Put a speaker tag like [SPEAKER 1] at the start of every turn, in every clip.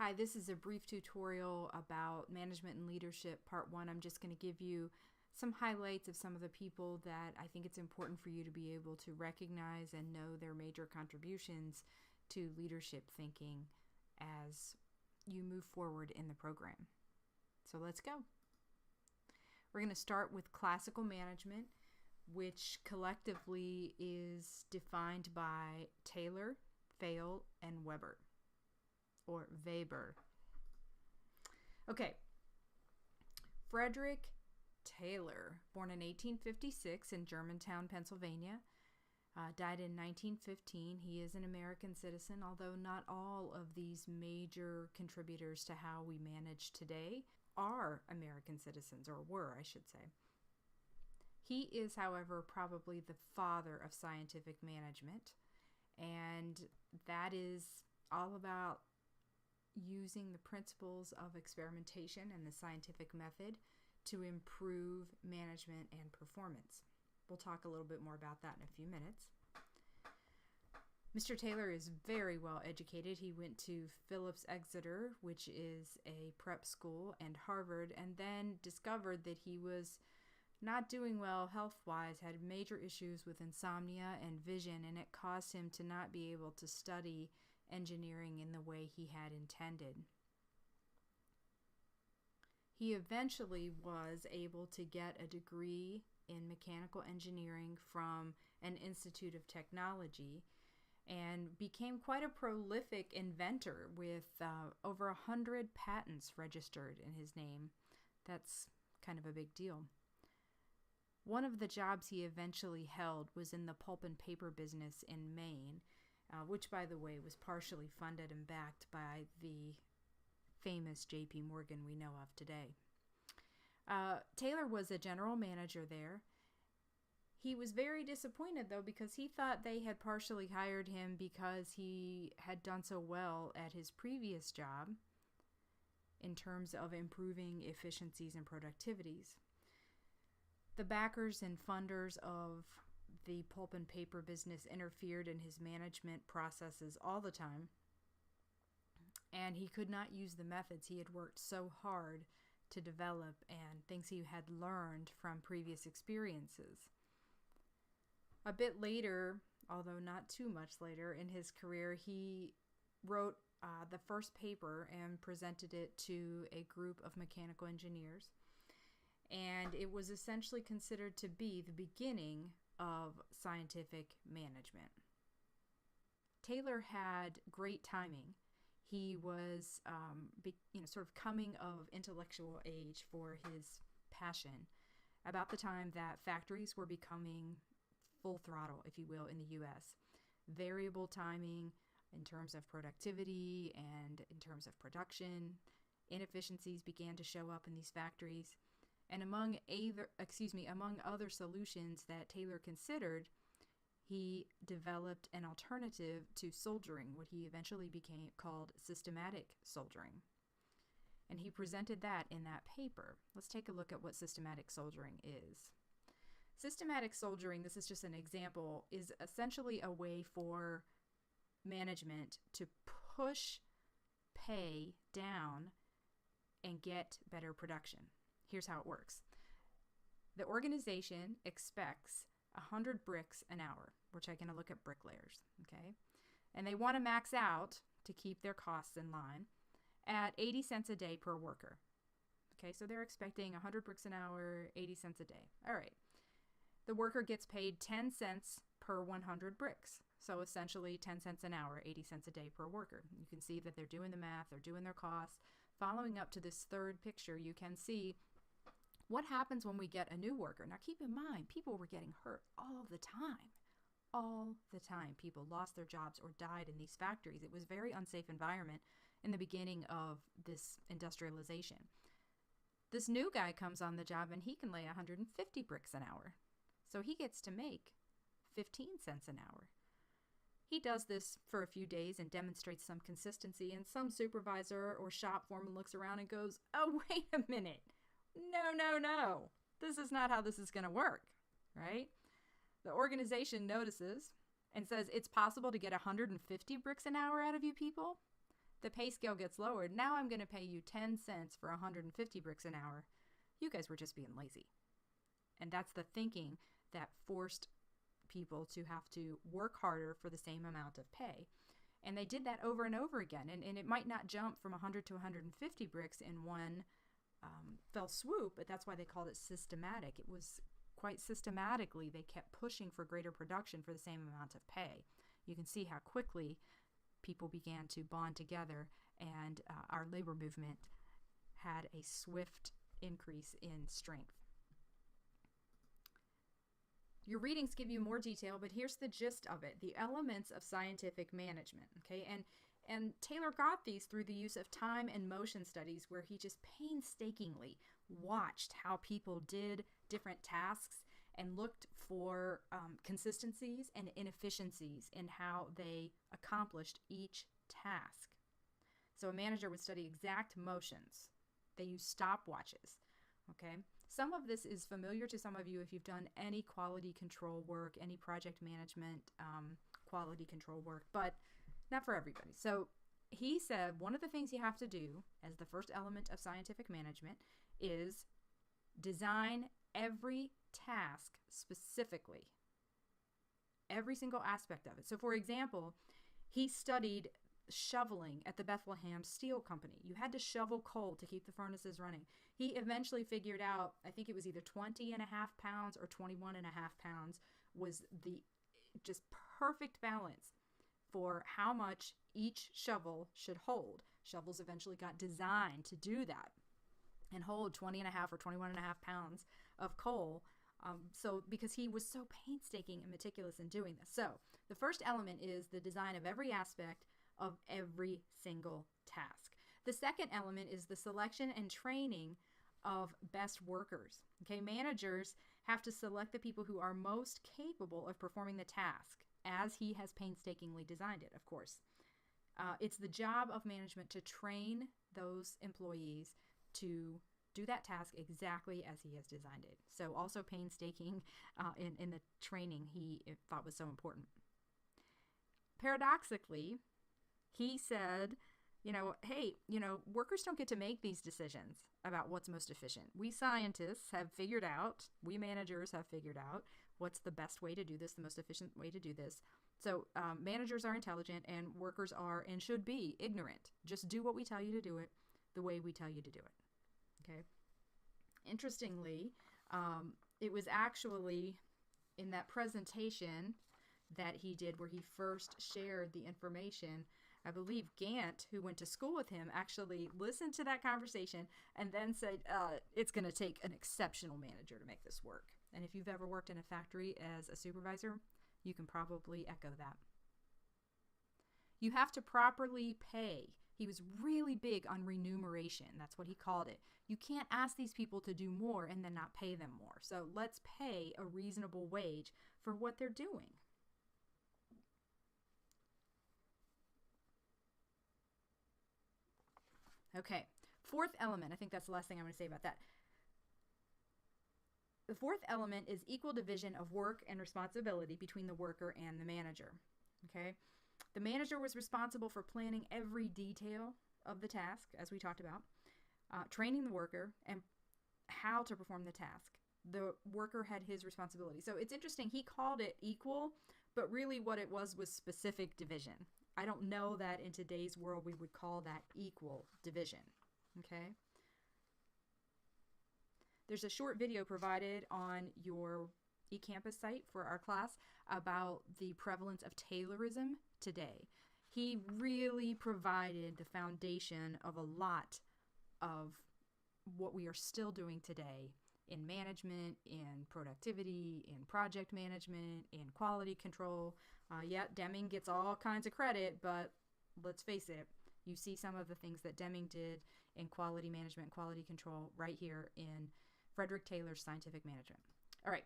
[SPEAKER 1] Hi, this is a brief tutorial about management and leadership, part one. I'm just going to give you some highlights of some of the people that I think it's important for you to be able to recognize and know their major contributions to leadership thinking as you move forward in the program. So let's go. We're going to start with classical management, which collectively is defined by Taylor, Fayol, and Weber. Or Weber. Okay. Frederick Taylor, born in 1856 in Germantown, Pennsylvania, died in 1915. He is an American citizen, although not all of these major contributors to how we manage today are American citizens, or were, I should say. He is, however, probably the father of scientific management, and that is all about using the principles of experimentation and the scientific method to improve management and performance. We'll talk a little bit more about that in a few minutes. Mr. Taylor is very well educated. He went to Phillips Exeter, which is a prep school, and Harvard, and then discovered that he was not doing well health-wise, had major issues with insomnia and vision, and it caused him to not be able to study engineering in the way he had intended. He eventually was able to get a degree in mechanical engineering from an Institute of Technology and became quite a prolific inventor with over 100 patents registered in his name. That's kind of a big deal. One of the jobs he eventually held was in the pulp and paper business in Maine, which, by the way, was partially funded and backed by the famous J.P. Morgan we know of today. Taylor was a general manager there. He was very disappointed, though, because he thought they had partially hired him because he had done so well at his previous job in terms of improving efficiencies and productivities. The backers and funders of the pulp and paper business interfered in his management processes all the time, and he could not use the methods he had worked so hard to develop and things he had learned from previous experiences. A bit later, although not too much later in his career, he wrote the first paper and presented it to a group of mechanical engineers, and it was essentially considered to be the beginning of scientific management. Taylor had great timing. He was sort of coming of intellectual age for his passion about the time that factories were becoming full throttle, if you will, in the U.S. Variable timing in terms of productivity and in terms of production. Inefficiencies began to show up in these factories. And among other solutions that Taylor considered, he developed an alternative to soldering, what he eventually became called systematic soldering. And he presented that in that paper. Let's take a look at what systematic soldering is. Systematic soldering, this is just an example, is essentially a way for management to push pay down and get better production. Here's how it works. The organization expects 100 bricks an hour. We're taking a look at bricklayers, okay? And they want to max out to keep their costs in line at 80 cents a day per worker. Okay, so they're expecting 100 bricks an hour, 80 cents a day. All right. The worker gets paid 10 cents per 100 bricks. So essentially 10 cents an hour, 80 cents a day per worker. You can see that they're doing the math, they're doing their costs. Following up to this third picture, you can see what happens when we get a new worker. Now keep in mind, people were getting hurt all the time. All the time. People lost their jobs or died in these factories. It was a very unsafe environment in the beginning of this industrialization. This new guy comes on the job and he can lay 150 bricks an hour. So he gets to make 15 cents an hour. He does this for a few days and demonstrates some consistency, and some supervisor or shop foreman looks around and goes, "Oh, wait a minute. No. This is not how this is going to work," right? The organization notices and says, "It's possible to get 150 bricks an hour out of you people? the pay scale gets lowered. Now I'm going to pay you 10 cents for 150 bricks an hour. You guys were just being lazy. And that's the thinking that forced people to have to work harder for the same amount of pay. And they did that over and over again. And it might not jump from 100 to 150 bricks in one fell swoop, but that's why they called it systematic. It was quite systematically they kept pushing for greater production for the same amount of pay. You can see how quickly people began to bond together, and our labor movement had a swift increase in strength. Your readings give you more detail, but here's the gist of it: the elements of scientific management. Okay, and Taylor got these through the use of time and motion studies, where he just painstakingly watched how people did different tasks and looked for consistencies and inefficiencies in how they accomplished each task. So a manager would study exact motions. They use stopwatches. Okay, some of this is familiar to some of you if you've done any quality control work, any project management quality control work, but not for everybody. So he said one of the things you have to do as the first element of scientific management is design every task specifically, every single aspect of it. So for example, he studied shoveling at the Bethlehem Steel Company. You had to shovel coal to keep the furnaces running. He eventually figured out, I think it was either 20.5 pounds or 21.5 pounds was the just perfect balance for how much each shovel should hold. Shovels eventually got designed to do that and hold 20.5 or 21.5 pounds of coal. So because he was so painstaking and meticulous in doing this. So the first element is the design of every aspect of every single task. The second element is the selection and training of best workers. Okay, managers have to select the people who are most capable of performing the task as he has painstakingly designed it, of course. It's the job of management to train those employees to do that task exactly as he has designed it. So also painstaking in the training he thought was so important. Paradoxically, he said, hey, workers don't get to make these decisions about what's most efficient. We scientists have figured out, we managers have figured out what's the best way to do this, the most efficient way to do this. So managers are intelligent and workers are and should be ignorant. Just do what we tell you to do it the way we tell you to do it. Okay. Interestingly, it was actually in that presentation that he did where he first shared the information. I believe Gant, who went to school with him, actually listened to that conversation and then said, it's going to take an exceptional manager to make this work. And if you've ever worked in a factory as a supervisor, you can probably echo that. You have to properly pay. He was really big on remuneration. That's what he called it. You can't ask these people to do more and then not pay them more. So let's pay a reasonable wage for what they're doing. Okay, fourth element. I think that's the last thing I'm going to say about that. The fourth element is equal division of work and responsibility between the worker and the manager. Okay, the manager was responsible for planning every detail of the task, as we talked about, training the worker, and how to perform the task. The worker had his responsibility. So it's interesting. He called it equal, but really what it was specific division. I don't know that in today's world we would call that equal division. Okay. There's a short video provided on your eCampus site for our class about the prevalence of Taylorism today. He really provided the foundation of a lot of what we are still doing today in management, in productivity, in project management, in quality control. Deming gets all kinds of credit, but let's face it, you see some of the things that Deming did in quality management, quality control right here in Frederick Taylor's Scientific Management. All right,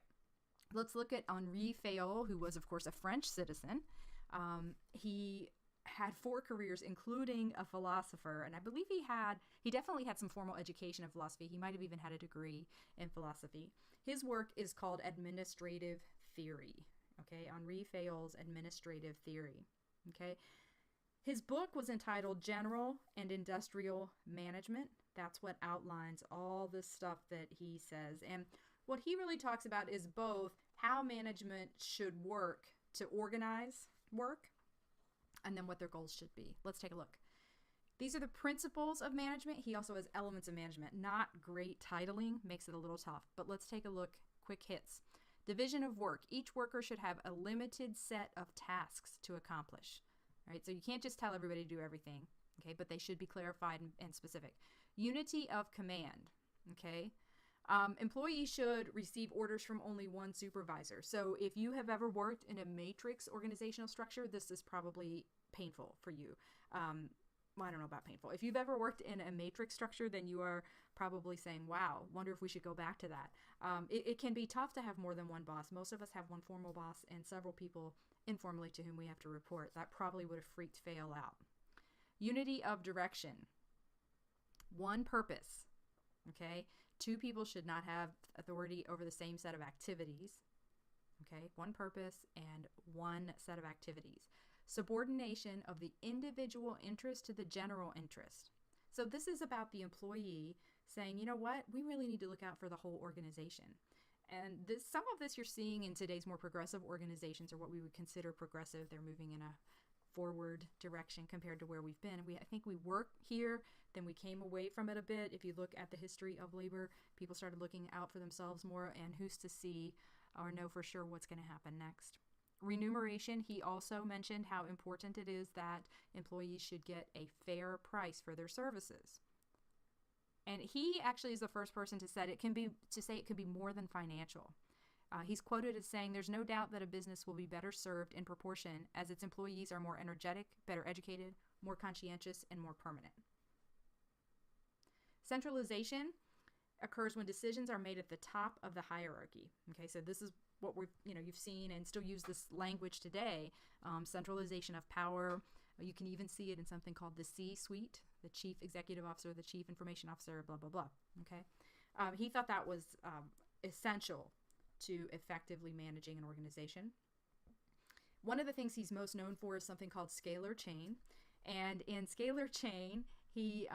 [SPEAKER 1] let's look at Henri Fayol, who was, of course, a French citizen. He had 4 careers, including a philosopher, and I believe he definitely had some formal education in philosophy. He might have even had a degree in philosophy. His work is called administrative theory. Okay, Henri Fayol's administrative theory. Okay, His book was entitled General and Industrial Management. That's what outlines all this stuff that he says. And what he really talks about is both how management should work to organize work and then what their goals should be. Let's take a look. These are the principles of management. He also has elements of management. Not great titling, makes it a little tough, but let's take a look. Quick hits. Division of work. Each worker should have a limited set of tasks to accomplish. All right, so you can't just tell everybody to do everything, okay, but they should be clarified and specific. Unity of command, okay. Employees should receive orders from only one supervisor. So if you have ever worked in a matrix organizational structure, this is probably painful for you. Well, I don't know about painful. If you've ever worked in a matrix structure, then you are probably saying, wow, wonder if we should go back to that. It can be tough to have more than one boss. Most of us have one formal boss and several people informally to whom we have to report. That probably would have freaked Fail out. Unity of direction. One purpose, okay? Two people should not have authority over the same set of activities, okay? One purpose and one set of activities. Subordination of the individual interest to the general interest. So this is about the employee saying, you know what, we really need to look out for the whole organization. And some of this you're seeing in today's more progressive organizations, or what we would consider progressive. They're moving in a forward direction compared to where we've been. I think we work here, then we came away from it a bit. If you look at the history of labor, people started looking out for themselves more, and who's to see or know for sure what's going to happen next. Remuneration, he also mentioned how important it is that employees should get a fair price for their services. And he actually is the first person to say it can be more than financial. He's quoted as saying, "There's no doubt that a business will be better served in proportion as its employees are more energetic, better educated, more conscientious, and more permanent." Centralization occurs when decisions are made at the top of the hierarchy. Okay, so this is what you've seen and still use this language today. Centralization of power. You can even see it in something called the C-suite, the chief executive officer, the chief information officer, blah, blah, blah. Okay. He thought that was essential to effectively managing an organization. One of the things he's most known for is something called scalar chain. And in scalar chain, he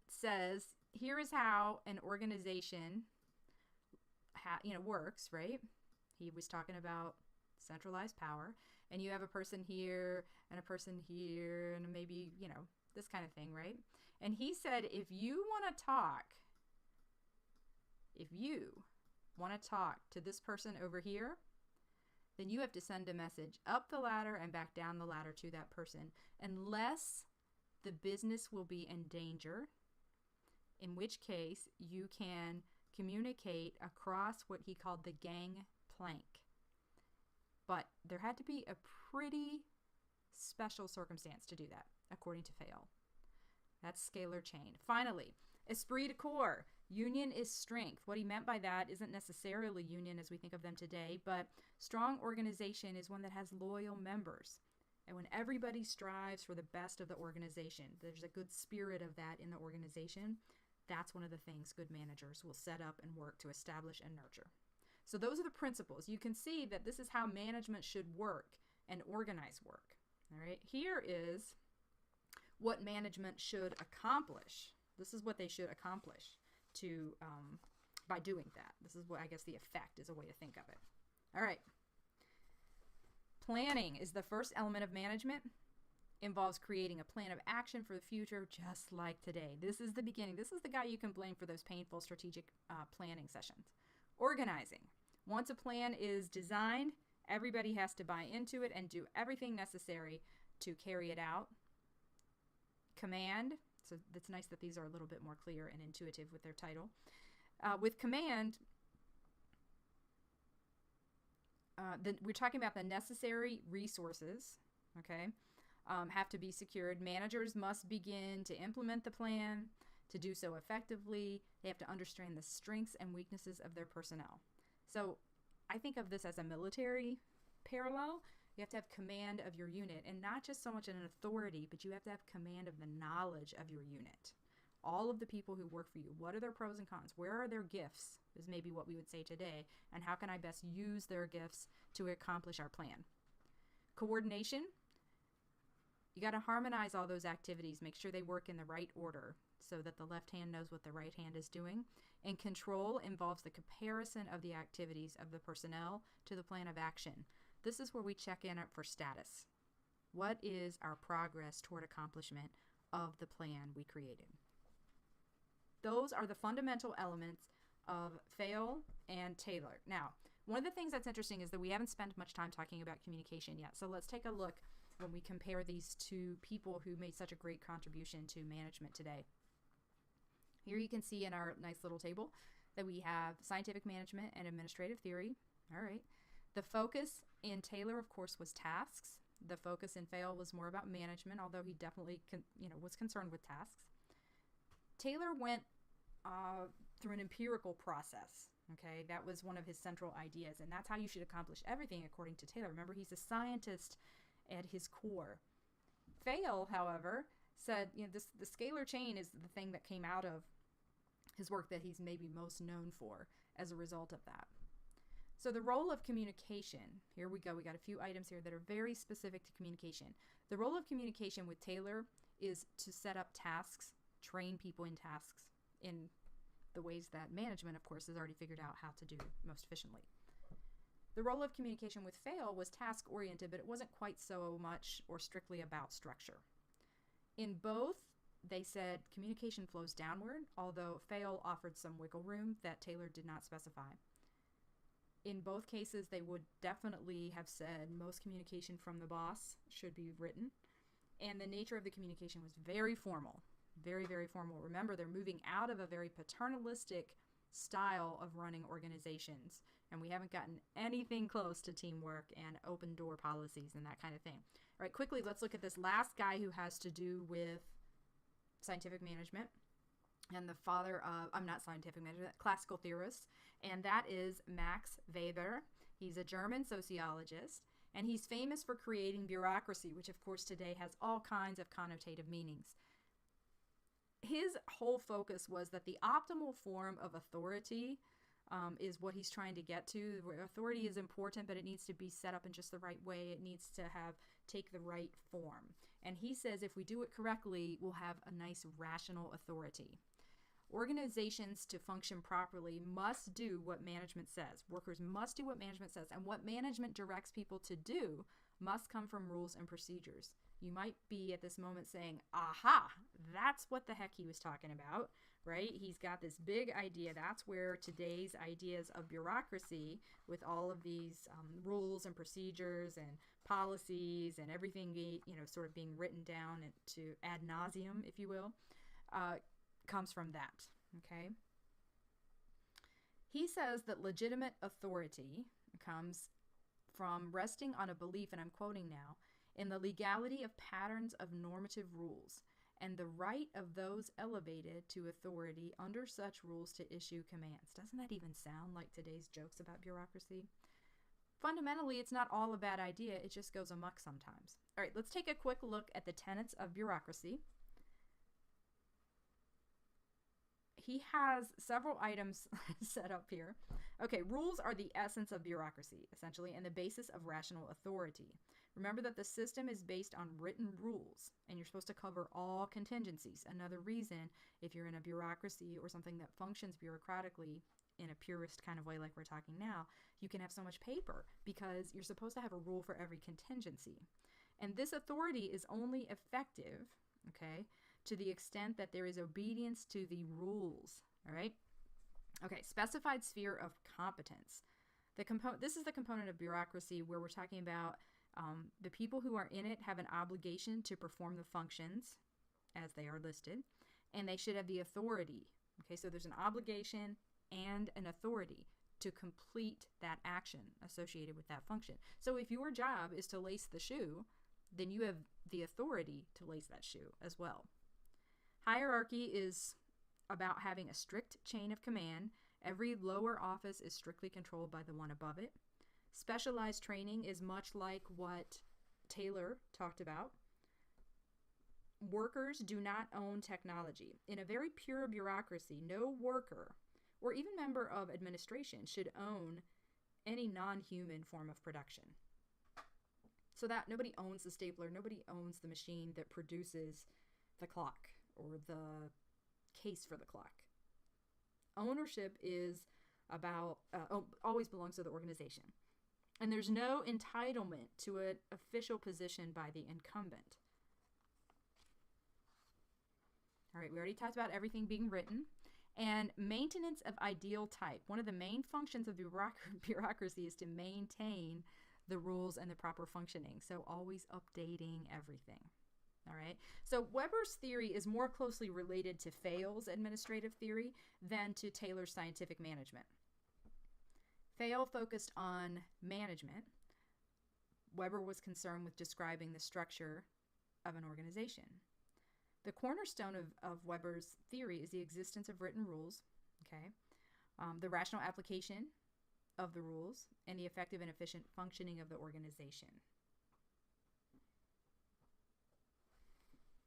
[SPEAKER 1] says, here is how an organization works, right? He was talking about centralized power, and you have a person here and a person here and maybe, this kind of thing, right? And he said, if you want to talk to this person over here, then you have to send a message up the ladder and back down the ladder to that person, unless the business will be in danger, in which case you can communicate across what he called the gang plank. But there had to be a pretty special circumstance to do that, according to Fail. That's scalar chain. Finally, esprit de corps. Union is strength. What he meant by that isn't necessarily union as we think of them today, but strong organization is one that has loyal members. And when everybody strives for the best of the organization, there's a good spirit of that in the organization. That's one of the things good managers will set up and work to establish and nurture. So those are the principles. You can see that this is how management should work and organize work. All right. Here is what management should accomplish. This is what they should accomplish by doing that. This is what I guess the effect is a way to think of it. All right. Planning is the first element of management. Involves creating a plan of action for the future, just like today. This is the beginning. This is the guy you can blame for those painful strategic planning sessions. Organizing. Once a plan is designed, everybody has to buy into it and do everything necessary to carry it out. Command. So it's nice that these are a little bit more clear and intuitive with their title. With command, we're talking about the necessary resources, okay, have to be secured. Managers must begin to implement the plan. To do so effectively, they have to understand the strengths and weaknesses of their personnel. So I think of this as a military parallel. You have to have command of your unit, and not just so much an authority, but you have to have command of the knowledge of your unit. All of the people who work for you, what are their pros and cons? Where are their gifts, is maybe what we would say today, and how can I best use their gifts to accomplish our plan? Coordination. You got to harmonize all those activities, make sure they work in the right order so that the left hand knows what the right hand is doing. And control involves the comparison of the activities of the personnel to the plan of action. This is where we check in for status. What is our progress toward accomplishment of the plan we created? Those are the fundamental elements of Fail and Taylor. Now, one of the things that's interesting is that we haven't spent much time talking about communication yet. So let's take a look when we compare these two people who made such a great contribution to management today. Here you can see in our nice little table that we have scientific management and administrative theory. All right. The focus in Taylor, of course, was tasks. The focus in Fail was more about management, although he definitely was concerned with tasks. Taylor went through an empirical process. Okay, that was one of his central ideas, and that's how you should accomplish everything according to Taylor. Remember, he's a scientist at his core. Fail, however, said the scalar chain is the thing that came out of his work that he's maybe most known for as a result of that. So the role of communication, here we go. We got a few items here that are very specific to communication. The role of communication with Taylor is to set up tasks, train people in tasks in the ways that management, of course, has already figured out how to do most efficiently. The role of communication with Fail was task-oriented, but it wasn't quite so much or strictly about structure. In both, they said communication flows downward, although Fail offered some wiggle room that Taylor did not specify. In both cases, they would definitely have said most communication from the boss should be written, and the nature of the communication was very formal. Very, very formal. Remember, they're moving out of a very paternalistic style of running organizations, and we haven't gotten anything close to teamwork and open door policies and that kind of thing. All right, quickly, let's look at this last guy who has to do with scientific management and the father of, not scientific management, classical theorists, and that is Max Weber. He's a German sociologist, and he's famous for creating bureaucracy, which of course today has all kinds of connotative meanings. His whole focus was that the optimal form of authority is what he's trying to get to. Authority is important, but it needs to be set up in just the right way. It needs to take the right form. And he says if we do it correctly, we'll have a nice rational authority. Organizations to function properly must do what management says. Workers must do what management says. And what management directs people to do must come from rules and procedures. You might be at this moment saying, aha, that's what the heck he was talking about, right? He's got this big idea. That's where today's ideas of bureaucracy, with all of these rules and procedures and policies and everything, sort of being written down to ad nauseum, if you will, comes from that, okay? He says that legitimate authority comes from resting on a belief, and I'm quoting now, in the legality of patterns of normative rules, and the right of those elevated to authority under such rules to issue commands. Doesn't that even sound like today's jokes about bureaucracy? Fundamentally, it's not all a bad idea. It just goes amok sometimes. All right, let's take a quick look at the tenets of bureaucracy. He has several items set up here. Okay, rules are the essence of bureaucracy, essentially, and the basis of rational authority. Remember that the system is based on written rules, and you're supposed to cover all contingencies. Another reason, if you're in a bureaucracy or something that functions bureaucratically in a purist kind of way like we're talking now, you can have so much paper because you're supposed to have a rule for every contingency. And this authority is only effective, okay, to the extent that there is obedience to the rules, all right? Okay, specified sphere of competence. This is the component of bureaucracy where we're talking about the people who are in it have an obligation to perform the functions as they are listed, and they should have the authority. Okay, so there's an obligation and an authority to complete that action associated with that function. So if your job is to lace the shoe, then you have the authority to lace that shoe as well. Hierarchy is about having a strict chain of command. Every lower office is strictly controlled by the one above it. Specialized training is much like what Taylor talked about. Workers do not own technology. In a very pure bureaucracy, no worker or even member of administration should own any non-human form of production. So that nobody owns the stapler, nobody owns the machine that produces the clock or the case for the clock. Ownership is about, always belongs to the organization. And there's no entitlement to an official position by the incumbent. All right, we already talked about everything being written. And maintenance of ideal type. One of the main functions of bureaucracy is to maintain the rules and the proper functioning. So always updating everything. All right. So Weber's theory is more closely related to Fayol's administrative theory than to Taylor's scientific management. Fayol focused on management. Weber was concerned with describing the structure of an organization. The cornerstone of Weber's theory is the existence of written rules, okay, the rational application of the rules, and the effective and efficient functioning of the organization.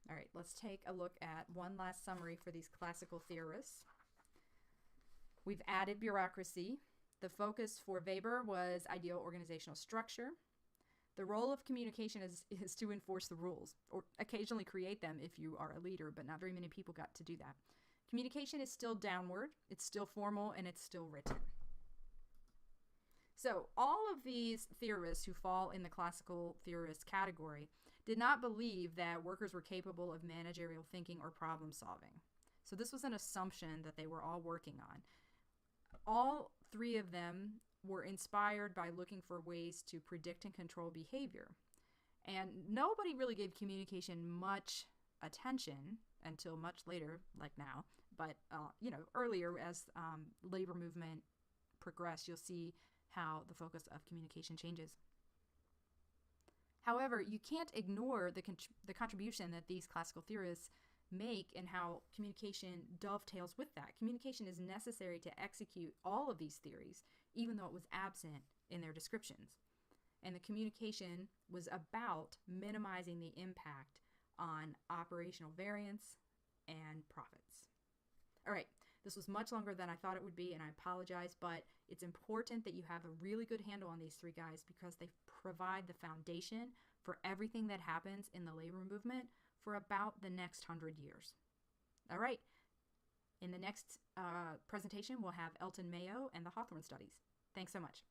[SPEAKER 1] All right, let's take a look at one last summary for these classical theorists. We've added bureaucracy. The focus for Weber was ideal organizational structure. The role of communication is to enforce the rules, or occasionally create them if you are a leader, but not very many people got to do that. Communication is still downward, it's still formal, and it's still written. So all of these theorists who fall in the classical theorist category did not believe that workers were capable of managerial thinking or problem solving. So this was an assumption that they were all working on. All three of them were inspired by looking for ways to predict and control behavior. And nobody really gave communication much attention until much later, like now. But, earlier as labor movement progressed, you'll see how the focus of communication changes. Example, you can't ignore the contribution that these classical theorists make and how communication dovetails with that. Communication is necessary to execute all of these theories, even though it was absent in their descriptions. And the communication was about minimizing the impact on operational variance and profits. All right, this was much longer than I thought it would be, and I apologize, but it's important that you have a really good handle on these three guys because they provide the foundation for everything that happens in the labor movement for about the next 100 years. All right, in the next presentation, we'll have Elton Mayo and the Hawthorne studies. Thanks so much.